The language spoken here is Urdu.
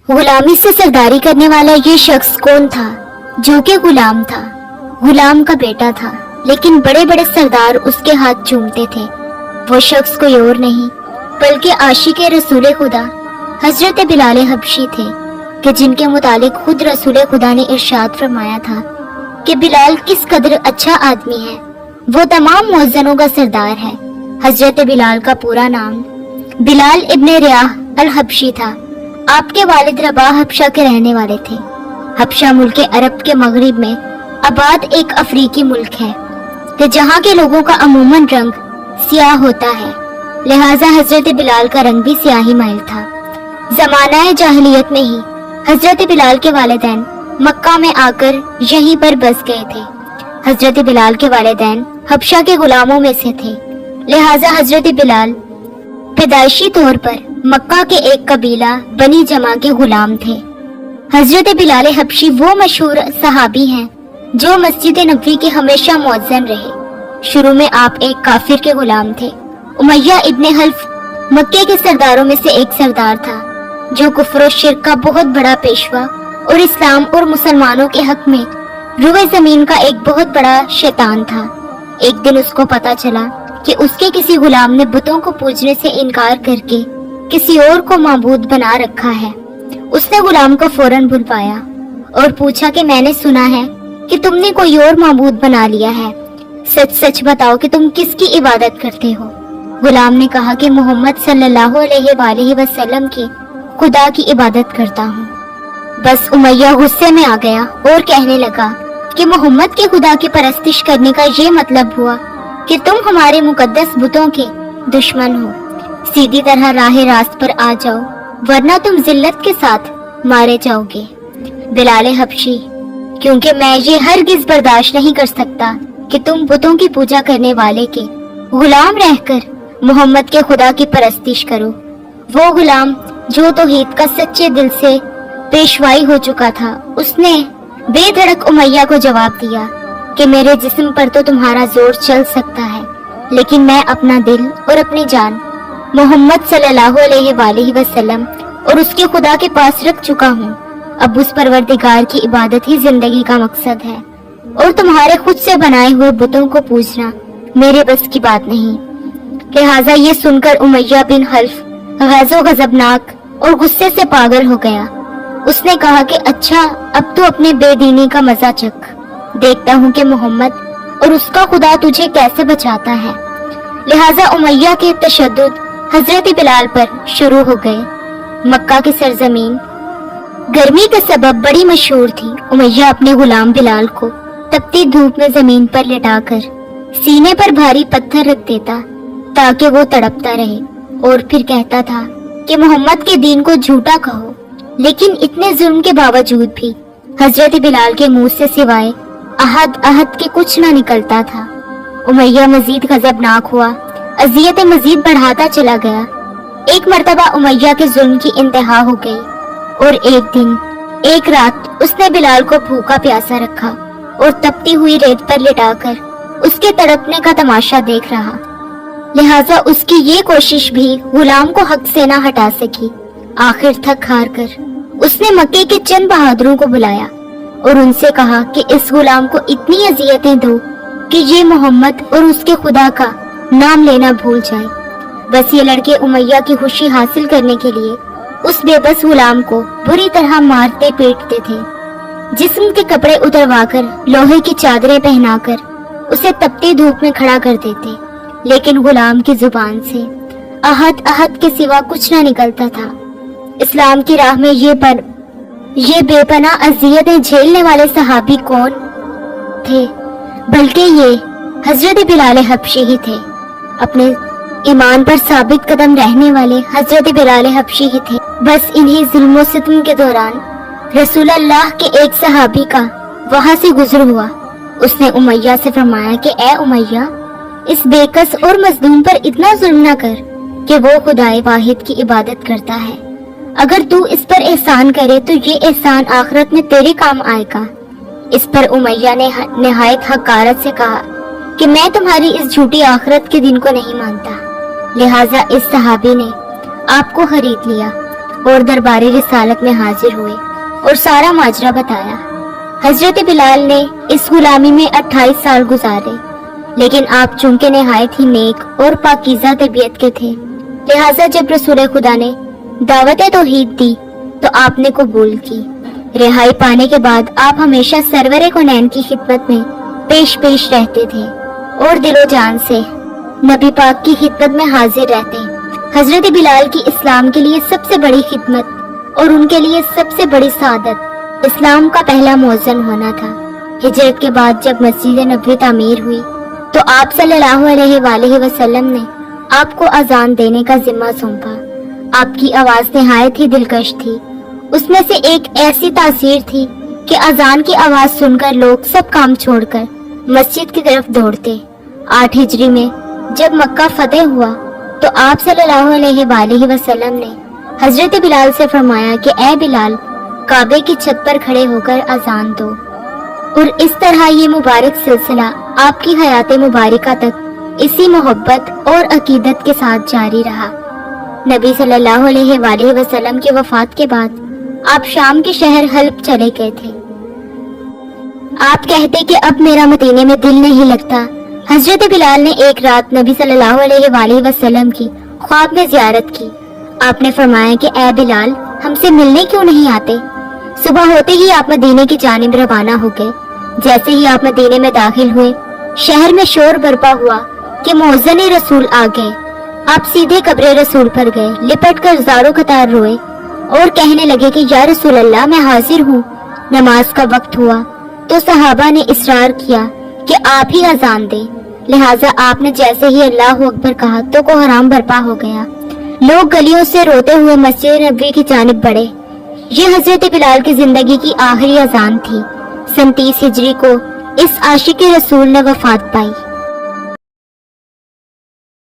غلامی سے سرداری کرنے والا یہ شخص کون تھا؟ جو کہ غلام تھا، غلام کا بیٹا تھا، لیکن بڑے بڑے سردار اس کے ہاتھ چومتے تھے۔ وہ شخص کوئی اور نہیں بلکہ عاشق رسول خدا حضرت بلال حبشی تھے، کہ جن کے متعلق خود رسول خدا نے ارشاد فرمایا تھا کہ بلال کس قدر اچھا آدمی ہے، وہ تمام مؤذنوں کا سردار ہے۔ حضرت بلال کا پورا نام بلال ابن ریاح الحبشی تھا۔ آپ کے والد رباح حبشہ کے رہنے والے تھے۔ حبشہ ملک عرب کے مغرب میں آباد ایک افریقی ملک ہے کہ جہاں کے لوگوں کا عموماً رنگ سیاہ ہوتا ہے، لہٰذا حضرت بلال کا رنگ بھی سیاہی مائل تھا۔ زمانہ جاہلیت میں ہی حضرت بلال کے والدین مکہ میں آ کر یہیں پر بس گئے تھے۔ حضرت بلال کے والدین حبشہ کے غلاموں میں سے تھے، لہٰذا حضرت بلال پیدائشی طور پر مکہ کے ایک قبیلہ بنی جمع کے غلام تھے۔ حضرت بلال حبشی وہ مشہور صحابی ہیں جو مسجد نبوی کے ہمیشہ مؤذن رہے۔ شروع میں آپ ایک کافر کے غلام تھے۔ امیہ ابن حلف مکے کے سرداروں میں سے ایک سردار تھا، جو کفر و شرک کا بہت بڑا پیشوا اور اسلام اور مسلمانوں کے حق میں روئے زمین کا ایک بہت بڑا شیطان تھا۔ ایک دن اس کو پتا چلا کہ اس کے کسی غلام نے بتوں کو پوجنے سے انکار کر کے کسی اور کو معبود بنا رکھا ہے۔ اس نے غلام کو فوراً بلوایا اور پوچھا کہ میں نے سنا ہے کہ تم نے کوئی اور معبود بنا لیا ہے، سچ سچ بتاؤ کہ تم کس کی عبادت کرتے ہو؟ غلام نے کہا کہ محمد صلی اللہ علیہ وآلہ وسلم کی خدا کی عبادت کرتا ہوں۔ بس امیہ غصے میں آ گیا اور کہنے لگا کہ محمد کے خدا کی پرستش کرنے کا یہ مطلب ہوا کہ تم ہمارے مقدس بتوں کے دشمن ہو۔ سیدھی طرح راہ راست پر آ جاؤ ورنہ تم ذلت کے ساتھ مارے جاؤ گے۔ بلال حبشی: کیونکہ میں یہ ہرگز برداشت نہیں کر سکتا کہ تم بتوں کی پوجا کرنے والے کے غلام رہ کر محمد کے خدا کی پرستش کرو۔ وہ غلام جو توحید کا سچے دل سے پیشوائی ہو چکا تھا، اس نے بے دھڑک امیہ کو جواب دیا کہ میرے جسم پر تو تمہارا زور چل سکتا ہے، لیکن میں اپنا دل اور اپنی جان محمد صلی اللہ علیہ وآلہ وسلم اور اس کے خدا کے پاس رکھ چکا ہوں۔ اب اس پروردگار کی عبادت ہی زندگی کا مقصد ہے، اور تمہارے خود سے بنائے ہوئے بتوں کو پوجنا میرے بس کی بات نہیں۔ لہٰذا یہ سن کر امیہ بن حلف غیظ و غضبناک اور غصے سے پاگل ہو گیا۔ اس نے کہا کہ اچھا، اب تو اپنے بے دینی کا مزہ چکھ، دیکھتا ہوں کہ محمد اور اس کا خدا تجھے کیسے بچاتا ہے۔ لہٰذا امیہ کے تشدد حضرت بلال پر شروع ہو گئے۔ مکہ کی سرزمین گرمی کے سبب بڑی مشہور تھی۔ امیہ اپنے غلام بلال کو تپتی دھوپ میں زمین پر لٹا کر سینے پر بھاری پتھر رکھ دیتا تاکہ وہ تڑپتا رہے، اور پھر کہتا تھا کہ محمد کے دین کو جھوٹا کہو۔ لیکن اتنے ظلم کے باوجود بھی حضرت بلال کے منہ سے سوائے احد احد کے کچھ نہ نکلتا تھا۔ امیہ مزید غضبناک ہوا، اذیتیں مزید بڑھاتا چلا گیا۔ ایک مرتبہ امیہ کے ظلم کی انتہا ہو گئی، اور ایک دن ایک رات اس نے بلال کو بھوکا پیاسا رکھا اور تپتی ہوئی ریت پر لٹا کر اس کے تڑپنے کا تماشا دیکھ رہا۔ لہٰذا اس کی یہ کوشش بھی غلام کو حق سے نہ ہٹا سکی۔ آخر تھک ہار کر اس نے مکے کے چند بہادروں کو بلایا اور ان سے کہا کہ اس غلام کو اتنی اذیتیں دو کہ یہ محمد اور اس کے خدا کا نام لینا بھول جائے۔ بس یہ لڑکے امیہ کی خوشی حاصل کرنے کے لیے اس بے بس غلام کو بری طرح مارتے پیٹتے تھے۔ جسم کے کپڑے اتروا کر لوہے کی چادریں پہنا کر اسے تپتی دھوپ میں کھڑا کر دیتے، لیکن غلام کی زبان سے احد احد کے سوا کچھ نہ نکلتا تھا۔ اسلام کی راہ میں یہ بے پناہ اذیتیں جھیلنے والے صحابی کون تھے؟ بلکہ یہ حضرت بلال حبشی ہی تھے۔ اپنے ایمان پر ثابت قدم رہنے والے حضرت بلال حبشی ہی تھے۔ بس انہی ظلم و ستم کے دوران رسول اللہ کے ایک صحابی کا وہاں سے گزر ہوا۔ اس نے امیہ سے فرمایا کہ اے امیہ، اس بے کس اور مظلوم پر اتنا ظلم نہ کر کہ وہ خدائے واحد کی عبادت کرتا ہے۔ اگر تو اس پر احسان کرے تو یہ احسان آخرت میں تیرے کام آئے گا۔ اس پر امیہ نے نہایت حقارت سے کہا کہ میں تمہاری اس جھوٹی آخرت کے دن کو نہیں مانتا۔ لہٰذا اس صحابی نے آپ کو خرید لیا اور درباری رسالت میں حاضر ہوئے اور سارا ماجرا بتایا۔ حضرت بلال نے اس غلامی میں 28 سال گزارے، لیکن آپ چونکہ نہایت ہی نیک اور پاکیزہ طبیعت کے تھے، لہٰذا جب رسول خدا نے دعوت توحید دی تو آپ نے قبول کی۔ رہائی پانے کے بعد آپ ہمیشہ سرور کونین کی خدمت میں پیش رہتے تھے اور دل و جان سے نبی پاک کی خدمت میں حاضر رہتے۔ حضرت بلال کی اسلام کے لیے سب سے بڑی خدمت اور ان کے لیے سب سے بڑی سعادت اسلام کا پہلا مؤذن ہونا تھا۔ ہجرت کے بعد جب مسجد نبوی تعمیر ہوئی تو آپ صلی اللہ علیہ وآلہ وسلم نے آپ کو اذان دینے کا ذمہ سونپا۔ آپ کی آواز نہایت ہی دلکش تھی، اس میں سے ایک ایسی تاثیر تھی کہ اذان کی آواز سن کر لوگ سب کام چھوڑ کر مسجد کی طرف دوڑتے۔ 8 ہجری میں جب مکہ فتح ہوا تو آپ صلی اللہ علیہ وآلہ وسلم نے حضرت بلال سے فرمایا کہ اے بلال، کعبے کی چھت پر کھڑے ہو کر اذان دو، اور اس طرح یہ مبارک سلسلہ آپ کی حیات مبارکہ تک اسی محبت اور عقیدت کے ساتھ جاری رہا۔ نبی صلی اللہ علیہ وآلہ وسلم کی وفات کے بعد آپ شام کے شہر حلب چلے گئے تھے۔ آپ کہتے کہ اب میرا مدینے میں دل نہیں لگتا۔ حضرت بلال نے ایک رات نبی صلی اللہ علیہ وآلہ وسلم کی خواب میں زیارت کی۔ آپ نے فرمایا کہ اے بلال، ہم سے ملنے کیوں نہیں آتے؟ صبح ہوتے ہی آپ مدینے کی جانب روانہ ہو گئے۔ جیسے ہی آپ مدینے میں داخل ہوئے، شہر میں شور برپا ہوا کہ مؤذن رسول آ گئے۔ آپ سیدھے قبر رسول پر گئے، لپٹ کر زارو قطار روئے اور کہنے لگے کہ یا رسول اللہ، میں حاضر ہوں۔ نماز کا وقت ہوا تو صحابہ نے اصرار کیا کہ آپ ہی اذان دیں، لہٰذا آپ نے جیسے ہی اللہ اکبر کہا تو کوہرام برپا ہو گیا۔ لوگ گلیوں سے روتے ہوئے مسجد نبوی کی جانب بڑھے۔ یہ حضرت بلال کی زندگی کی آخری اذان تھی۔ 37 ہجری کو اس عاشق رسول نے وفات پائی۔